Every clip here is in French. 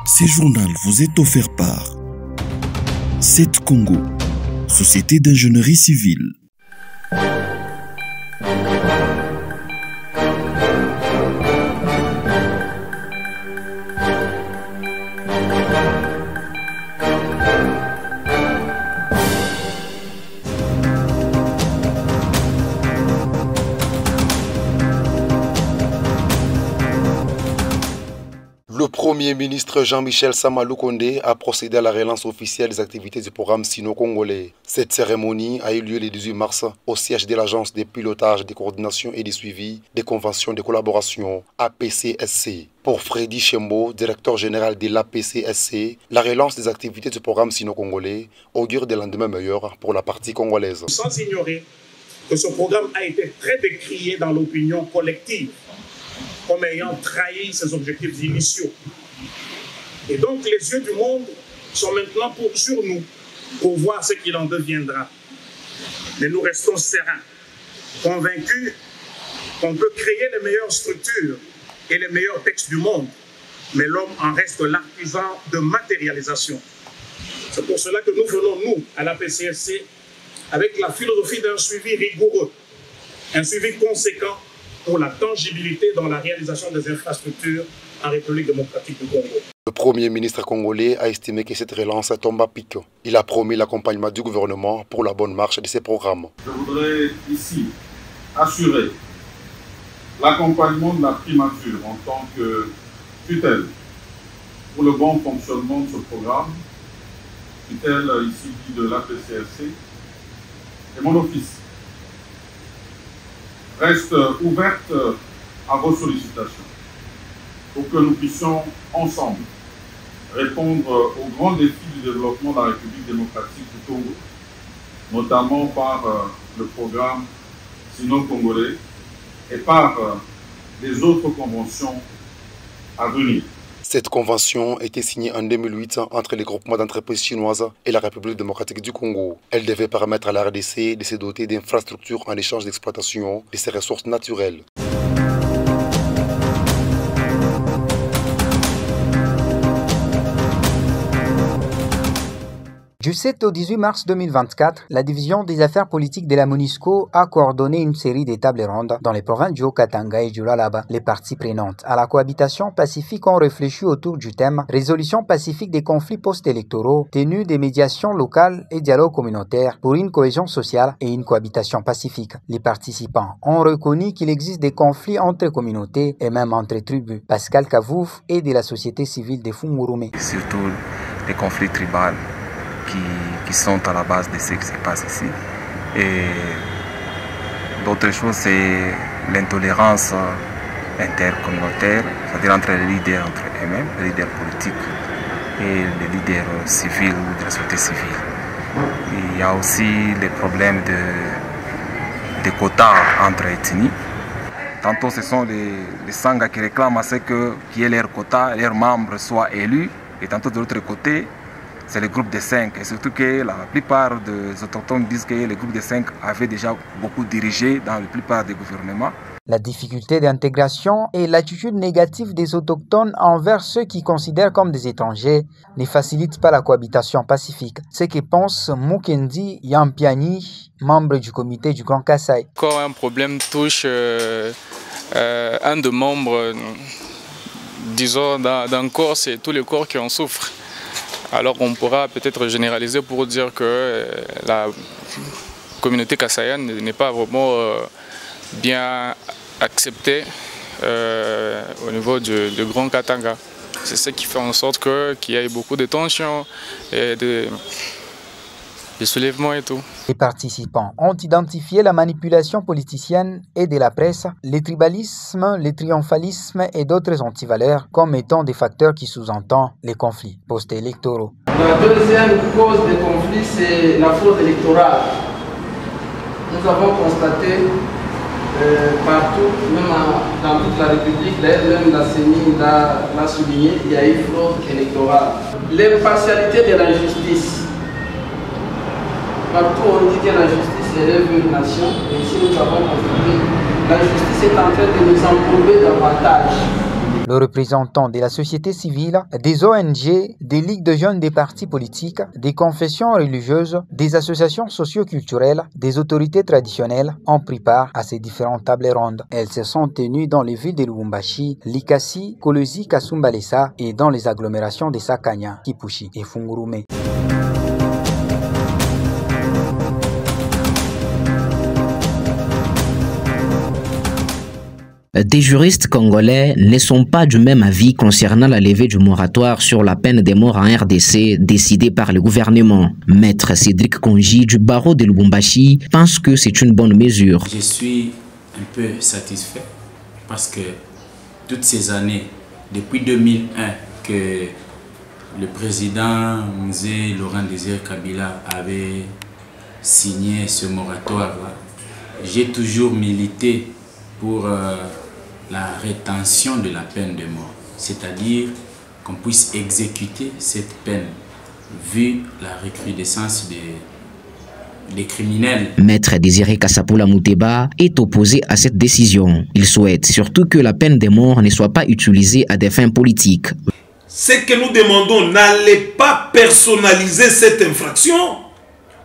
Ce journal vous est offert par CET Congo, Société d'ingénierie civile. Le Premier ministre Jean-Michel Sama Lukonde a procédé à la relance officielle des activités du programme sino-congolais. Cette cérémonie a eu lieu le 18 mars au siège de l'Agence de pilotage, de coordination et de suivi des conventions de collaboration APCSC. Pour Freddy Chembo, directeur général de l'APCSC, la relance des activités du programme sino-congolais augure des lendemains meilleurs pour la partie congolaise. Sans ignorer que ce programme a été très décrié dans l'opinion collective comme ayant trahi ses objectifs initiaux. Et donc les yeux du monde sont maintenant sur nous pour voir ce qu'il en deviendra. Mais nous restons sereins, convaincus qu'on peut créer les meilleures structures et les meilleurs textes du monde, mais l'homme en reste l'artisan de matérialisation. C'est pour cela que nous venons, nous, à la PCSC, avec la philosophie d'un suivi rigoureux, un suivi conséquent pour la tangibilité dans la réalisation des infrastructures en République démocratique du Congo. Le Premier ministre congolais a estimé que cette relance tombe à pic. Il a promis l'accompagnement du gouvernement pour la bonne marche de ces programmes. Je voudrais ici assurer l'accompagnement de la primature en tant que tutelle pour le bon fonctionnement de ce programme, tutelle ici de l'APCSC, et mon office reste ouverte à vos sollicitations pour que nous puissions ensemble répondre aux grands défis du développement de la République démocratique du Congo, notamment par le programme sino-congolais et par les autres conventions à venir. Cette convention a été signée en 2008 entre les groupements d'entreprises chinoises et la République démocratique du Congo. Elle devait permettre à la RDC de se doter d'infrastructures en échange d'exploitation de ses ressources naturelles. Du 7 au 18 mars 2024, la division des affaires politiques de la MONUSCO a coordonné une série de tables rondes dans les provinces du Haut-Katanga et du Lualaba. Les parties prenantes à la cohabitation pacifique ont réfléchi autour du thème « Résolution pacifique des conflits post-électoraux, tenue des médiations locales et dialogue communautaire pour une cohésion sociale et une cohabitation pacifique ». Les participants ont reconnu qu'il existe des conflits entre communautés et même entre tribus. Pascal Kavouf est de la société civile de Fungurume. Surtout les conflits tribaux qui sont à la base de ce qui se passe ici. Et d'autres choses, c'est l'intolérance intercommunautaire, c'est-à-dire entre les leaders entre eux-mêmes, les leaders politiques et les leaders civils ou de la société civile. Il y a aussi les problèmes de quotas entre ethnies. Tantôt, ce sont les Sangas qui réclament à ce qu'il y ait leurs quotas, leurs membres soient élus, et tantôt de l'autre côté, c'est le groupe des 5. Et surtout que la plupart des autochtones disent que le groupe des 5 avait déjà beaucoup dirigé dans la plupart des gouvernements. La difficulté d'intégration et l'attitude négative des autochtones envers ceux qui considèrent comme des étrangers ne facilitent pas la cohabitation pacifique. Ce que pense Mukendi Yampiani, membre du comité du Grand Kassai. Quand un problème touche un des membres, disons d'un corps, c'est tous les corps qui en souffrent. Alors on pourra peut-être généraliser pour dire que la communauté kassaïenne n'est pas vraiment bien acceptée au niveau du Grand Katanga. C'est ce qui fait en sorte qu'il y ait beaucoup de tensions et de soulèvements et tout. Les participants ont identifié la manipulation politicienne et de la presse, le tribalisme, le triomphalisme et d'autres antivaleurs comme étant des facteurs qui sous-entendent les conflits post-électoraux. La deuxième cause des conflits, c'est la fraude électorale. Nous avons constaté partout, même dans toute la République, même la CENI l'a souligné, il y a eu fraude électorale. L'impartialité de la justice. Partout on dit que la justice élève une nation, et ici nous avons constaté la justice est en train de nous encourber davantage. Le représentant de la société civile, des ONG, des ligues de jeunes des partis politiques, des confessions religieuses, des associations socio-culturelles, des autorités traditionnelles ont pris part à ces différentes tables rondes. Elles se sont tenues dans les villes de Lubumbashi, Likasi, Kolwezi, Kasumbalesa et dans les agglomérations de Sakanya, Kipushi et Fungurume. Des juristes congolais ne sont pas du même avis concernant la levée du moratoire sur la peine de mort en RDC décidée par le gouvernement. Maître Cédric Konji du barreau de Lubumbashi pense que c'est une bonne mesure. Je suis un peu satisfait parce que toutes ces années, depuis 2001, que le président Mzee Laurent Désiré Kabila avait signé ce moratoire-là, j'ai toujours milité pour la rétention de la peine de mort, c'est-à-dire qu'on puisse exécuter cette peine vu la recrudescence des criminels. Maître Désiré Kassapoula Mouteba est opposé à cette décision. Il souhaite surtout que la peine de mort ne soit pas utilisée à des fins politiques. Ce que nous demandons, n'allez pas personnaliser cette infraction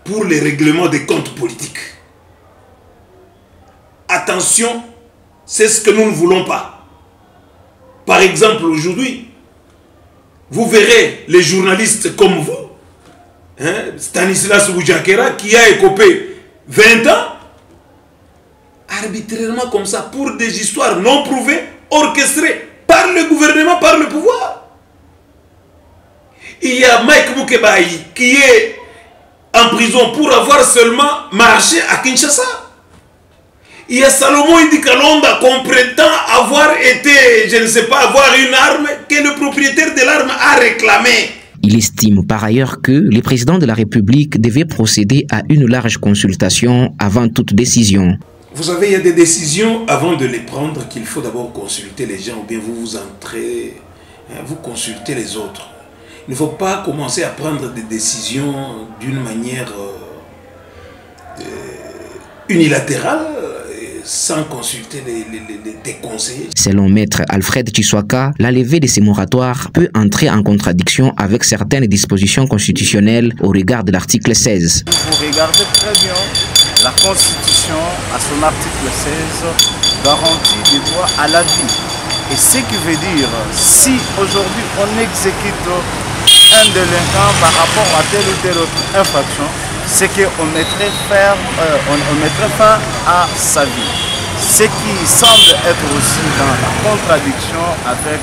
pour les règlements des comptes politiques. Attention, c'est ce que nous ne voulons pas. Par exemple, aujourd'hui, vous verrez les journalistes comme vous, Stanislas Boujakera, qui a écopé 20 ans, arbitrairement comme ça, pour des histoires non prouvées, orchestrées par le gouvernement, par le pouvoir. Il y a Mike Moukebaï qui est en prison pour avoir seulement marché à Kinshasa. Il y a Salomon Indikalonda qu'on prétend avoir été, je ne sais pas, avoir une arme que le propriétaire de l'arme a réclamée. Il estime par ailleurs que le président de la République devait procéder à une large consultation avant toute décision. Vous savez, il y a des décisions, avant de les prendre, qu'il faut d'abord consulter les gens, ou bien vous entrez, vous consultez les autres. Il ne faut pas commencer à prendre des décisions d'une manière unilatérale, sans consulter des conseillers. Selon Maître Alfred Tshiswaka, la levée de ces moratoires peut entrer en contradiction avec certaines dispositions constitutionnelles au regard de l'article 16. Vous regardez très bien, la Constitution, à son article 16, garantit des droits à la vie. Et ce qui veut dire, si aujourd'hui on exécute un délinquant par rapport à telle ou telle autre infraction, c'est qu'on mettrait fin à sa vie. Ce qui semble être aussi dans la contradiction avec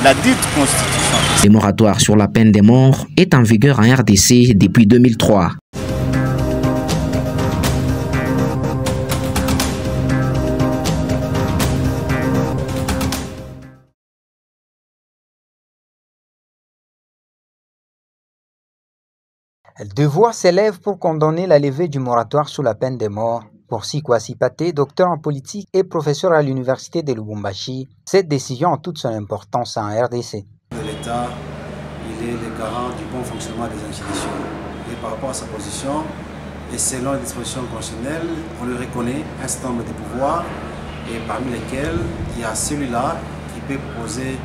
la dite Constitution. Le moratoire sur la peine de mort est en vigueur en RDC depuis 2003. Deux voix s'élèvent pour condamner la levée du moratoire sous la peine de mort. Pour Sikwasi Paté, docteur en politique et professeur à l'université de Lubumbashi, cette décision a toute son importance en RDC. L'État, il est le garant du bon fonctionnement des institutions. Et par rapport à sa position, et selon les dispositions constitutionnelles, on lui reconnaît un certain nombre de pouvoirs, et parmi lesquels il y a celui-là qui peut proposer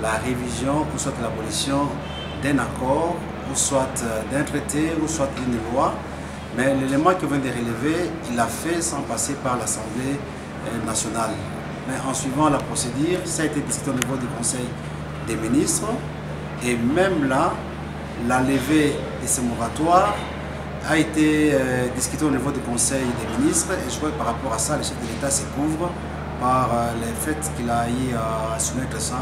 la révision ou soit l'abolition d'un accord, ou soit d'un traité, ou soit d'une loi. Mais l'élément que vient de relever, il l'a fait sans passer par l'Assemblée nationale. Mais en suivant la procédure, ça a été discuté au niveau du Conseil des ministres. Et même là, la levée de ce moratoire a été discutée au niveau du Conseil des ministres. Et je crois que par rapport à ça, le chef de l'État se couvre par le fait qu'il a eu à soumettre ça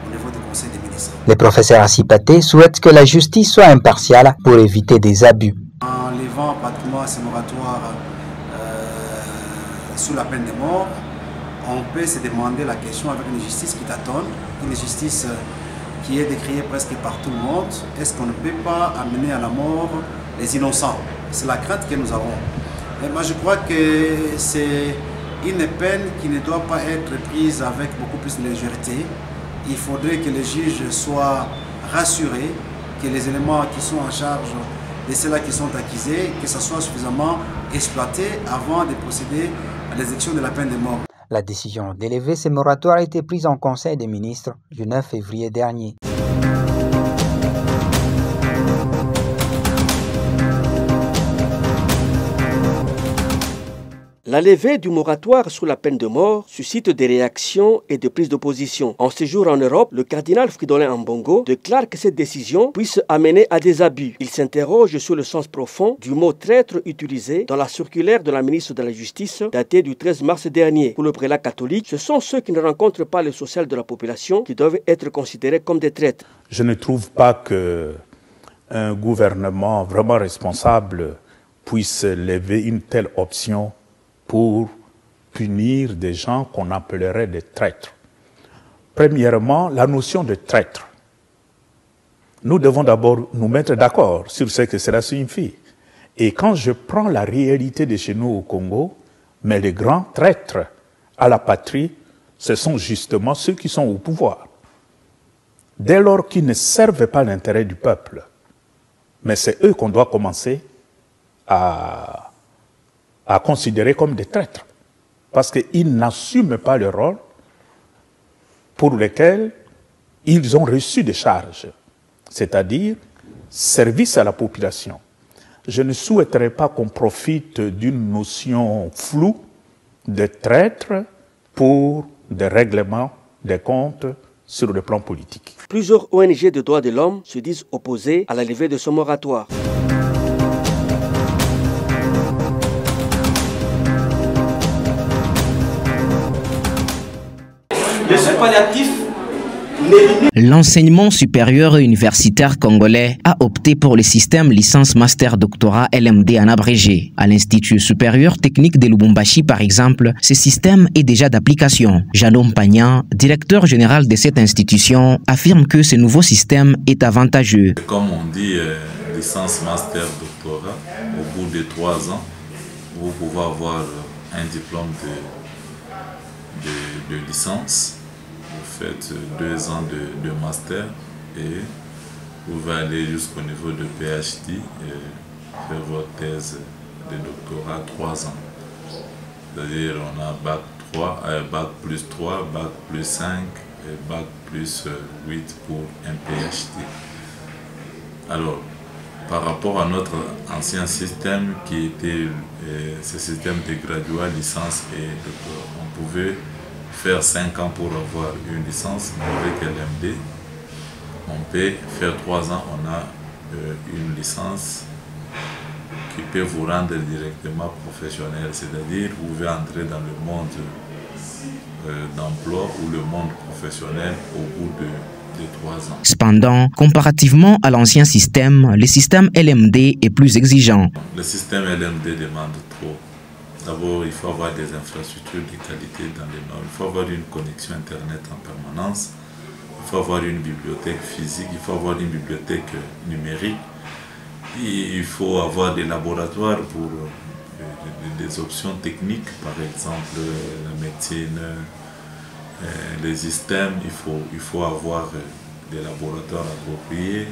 au niveau du Conseil des ministres. Le professeur Asipaté souhaite que la justice soit impartiale pour éviter des abus. En levant pratiquement ce moratoire sous la peine de mort, on peut se demander la question avec une justice qui tâtonne, une justice qui est décriée presque par tout le monde. Est-ce qu'on ne peut pas amener à la mort les innocents? C'est la crainte que nous avons. Et moi je crois que c'est une peine qui ne doit pas être prise avec beaucoup plus de légèreté. Il faudrait que les juges soient rassurés, que les éléments qui sont en charge de ceux-là qui sont accusés, que ça soit suffisamment exploité avant de procéder à l'exécution de la peine de mort. La décision d'élever ces moratoires a été prise en Conseil des ministres du 9 février dernier. La levée du moratoire sur la peine de mort suscite des réactions et des prises d'opposition. En séjour en Europe, le cardinal Fridolin Ambongo déclare que cette décision puisse amener à des abus. Il s'interroge sur le sens profond du mot traître utilisé dans la circulaire de la ministre de la Justice datée du 13 mars dernier. Pour le prélat catholique, ce sont ceux qui ne rencontrent pas le social de la population qui doivent être considérés comme des traîtres. Je ne trouve pas qu'un gouvernement vraiment responsable puisse lever une telle option pour punir des gens qu'on appellerait des traîtres. Premièrement, la notion de traître. Nous devons d'abord nous mettre d'accord sur ce que cela signifie. Et quand je prends la réalité de chez nous au Congo, mais les grands traîtres à la patrie, ce sont justement ceux qui sont au pouvoir. Dès lors qu'ils ne servent pas l'intérêt du peuple, mais c'est eux qu'on doit commencer à considérer comme des traîtres, parce qu'ils n'assument pas le rôle pour lequel ils ont reçu des charges, c'est-à-dire service à la population. Je ne souhaiterais pas qu'on profite d'une notion floue de traître pour des règlements des comptes sur le plan politique. Plusieurs ONG de droits de l'homme se disent opposées à la levée de ce moratoire. L'enseignement supérieur et universitaire congolais a opté pour le système licence master doctorat LMD en abrégé. À l'Institut supérieur technique de Lubumbashi par exemple, ce système est déjà d'application. Janom Pagnan, directeur général de cette institution, affirme que ce nouveau système est avantageux. Comme on dit, licence master doctorat, au bout de 3 ans, vous pouvez avoir un diplôme de licence. Vous faites 2 ans de master et vous pouvez aller jusqu'au niveau de PhD et faire votre thèse de doctorat 3 ans. C'est-à-dire on a bac 3, bac plus 3, bac plus 5 et bac plus 8 pour un PhD. Alors, par rapport à notre ancien système qui était ce système de graduat, licence et doctorat, on pouvait faire 5 ans pour avoir une licence. Avec LMD, on peut faire 3 ans, on a une licence qui peut vous rendre directement professionnel, c'est-à-dire vous pouvez entrer dans le monde d'emploi ou le monde professionnel au bout de 3 ans. Cependant, comparativement à l'ancien système, le système LMD est plus exigeant. Le système LMD demande trop. D'abord, il faut avoir des infrastructures de qualité dans les normes. Il faut avoir une connexion Internet en permanence. Il faut avoir une bibliothèque physique. Il faut avoir une bibliothèque numérique. Il faut avoir des laboratoires pour des options techniques, par exemple la médecine, les systèmes. Il faut avoir des laboratoires appropriés,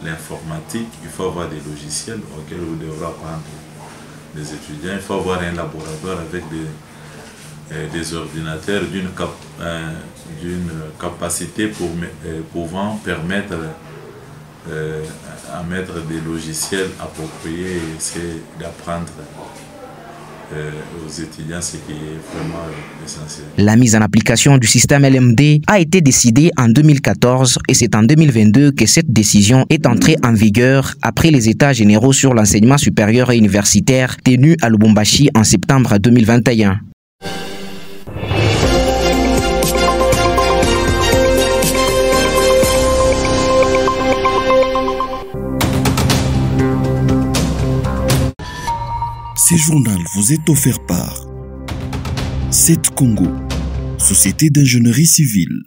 l'informatique. Il faut avoir des logiciels auxquels vous devrez apprendre les étudiants. Il faut avoir un laboratoire avec des ordinateurs d'une capacité pouvant permettre à mettre des logiciels appropriés et essayer d'apprendre aux étudiants ce qui est vraiment essentiel. La mise en application du système LMD a été décidée en 2014 et c'est en 2022 que cette décision est entrée en vigueur après les états généraux sur l'enseignement supérieur et universitaire tenus à Lubumbashi en septembre 2021. Ce journal vous est offert par 7 Congo, Société d'ingénierie civile.